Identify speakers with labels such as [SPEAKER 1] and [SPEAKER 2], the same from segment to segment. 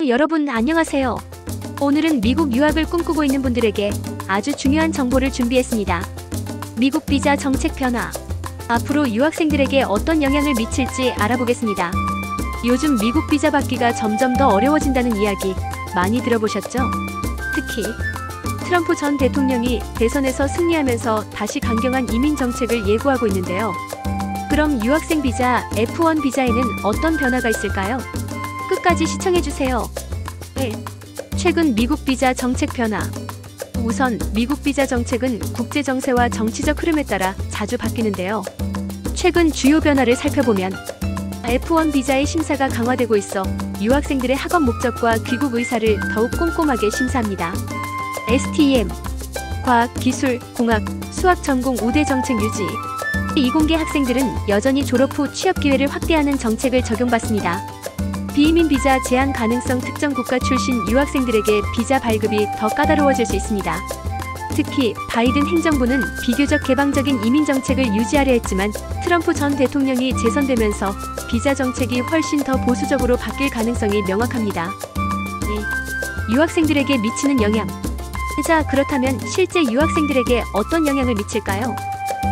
[SPEAKER 1] 여러분 안녕하세요. 오늘은 미국 유학을 꿈꾸고 있는 분들에게 아주 중요한 정보를 준비했습니다. 미국 비자 정책 변화. 앞으로 유학생들에게 어떤 영향을 미칠지 알아보겠습니다. 요즘 미국 비자 받기가 점점 더 어려워진다는 이야기 많이 들어보셨죠? 특히 트럼프 전 대통령이 대선에서 승리하면서 다시 강경한 이민 정책을 예고하고 있는데요. 그럼 유학생 비자 F1 비자에는 어떤 변화가 있을까요? 끝까지 시청해주세요. 1. 최근 미국 비자 정책 변화. 우선 미국 비자 정책은 국제 정세와 정치적 흐름에 따라 자주 바뀌는데요. 최근 주요 변화를 살펴보면 F1 비자의 심사가 강화되고 있어 유학생들의 학업 목적과 귀국 의사를 더욱 꼼꼼하게 심사합니다. STEM, 과학, 기술, 공학, 수학 전공 5대 정책 유지. 이공계 학생들은 여전히 졸업 후 취업 기회를 확대하는 정책을 적용받습니다. 비이민 비자 제한 가능성. 특정 국가 출신 유학생들에게 비자 발급이 더 까다로워질 수 있습니다. 특히 바이든 행정부는 비교적 개방적인 이민 정책을 유지하려 했지만 트럼프 전 대통령이 재선되면서 비자 정책이 훨씬 더 보수적으로 바뀔 가능성이 명확합니다. 2. 유학생들에게 미치는 영향. 자, 그렇다면 실제 유학생들에게 어떤 영향을 미칠까요?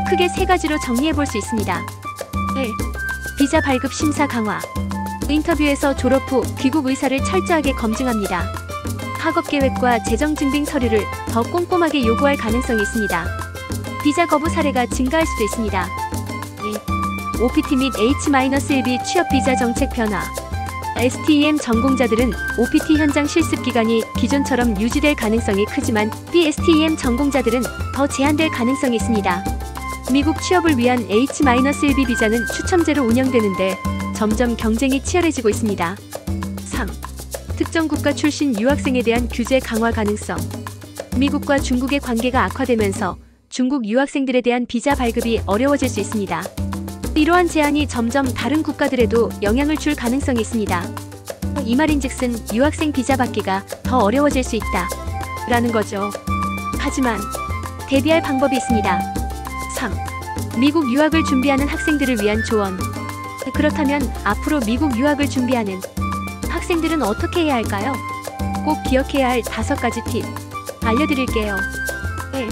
[SPEAKER 1] 크게 세 가지로 정리해 볼 수 있습니다. 1. 비자 발급 심사 강화. 인터뷰에서 졸업 후 귀국 의사를 철저하게 검증합니다. 학업 계획과 재정 증빙 서류를 더 꼼꼼하게 요구할 가능성이 있습니다. 비자 거부 사례가 증가할 수도 있습니다. 2. OPT 및 H-1B 취업 비자 정책 변화. STEM 전공자들은 OPT 현장 실습 기간이 기존처럼 유지될 가능성이 크지만 BSTEM 전공자들은 더 제한될 가능성이 있습니다. 미국 취업을 위한 H-1B 비자는 추첨제로 운영되는데 점점 경쟁이 치열해지고 있습니다. 3. 특정 국가 출신 유학생에 대한 규제 강화 가능성. 미국과 중국의 관계가 악화되면서 중국 유학생들에 대한 비자 발급이 어려워질 수 있습니다. 이러한 제한이 점점 다른 국가들에도 영향을 줄 가능성이 있습니다. 이 말인즉슨 유학생 비자 받기가 더 어려워질 수 있다 라는 거죠. 하지만 대비할 방법이 있습니다. 3. 미국 유학을 준비하는 학생들을 위한 조언. 그렇다면 앞으로 미국 유학을 준비하는 학생들은 어떻게 해야 할까요? 꼭 기억해야 할 5가지 팁 알려드릴게요. 1.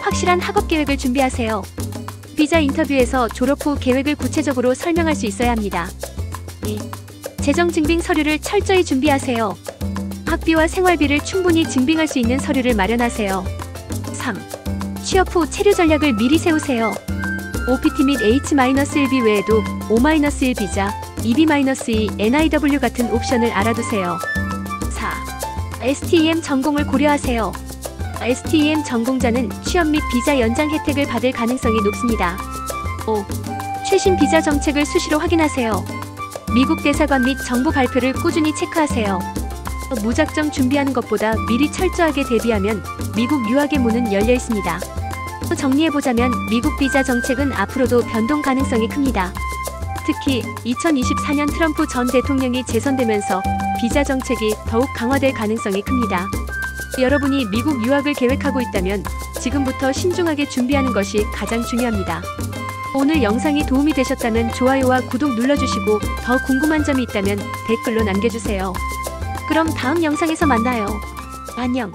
[SPEAKER 1] 확실한 학업 계획을 준비하세요. 비자 인터뷰에서 졸업 후 계획을 구체적으로 설명할 수 있어야 합니다. 2. 재정 증빙 서류를 철저히 준비하세요. 학비와 생활비를 충분히 증빙할 수 있는 서류를 마련하세요. 3. 취업 후 체류 전략을 미리 세우세요. OPT 및 H-1B 외에도 O-1 비자, EB-2, NIW 같은 옵션을 알아두세요. 4. STEM 전공을 고려하세요. STEM 전공자는 취업 및 비자 연장 혜택을 받을 가능성이 높습니다. 5. 최신 비자 정책을 수시로 확인하세요. 미국 대사관 및 정부 발표를 꾸준히 체크하세요. 무작정 준비하는 것보다 미리 철저하게 대비하면 미국 유학의 문은 열려 있습니다. 정리해보자면 미국 비자 정책은 앞으로도 변동 가능성이 큽니다. 특히 2024년 트럼프 전 대통령이 재선되면서 비자 정책이 더욱 강화될 가능성이 큽니다. 여러분이 미국 유학을 계획하고 있다면 지금부터 신중하게 준비하는 것이 가장 중요합니다. 오늘 영상이 도움이 되셨다면 좋아요와 구독 눌러주시고 더 궁금한 점이 있다면 댓글로 남겨주세요. 그럼 다음 영상에서 만나요. 안녕.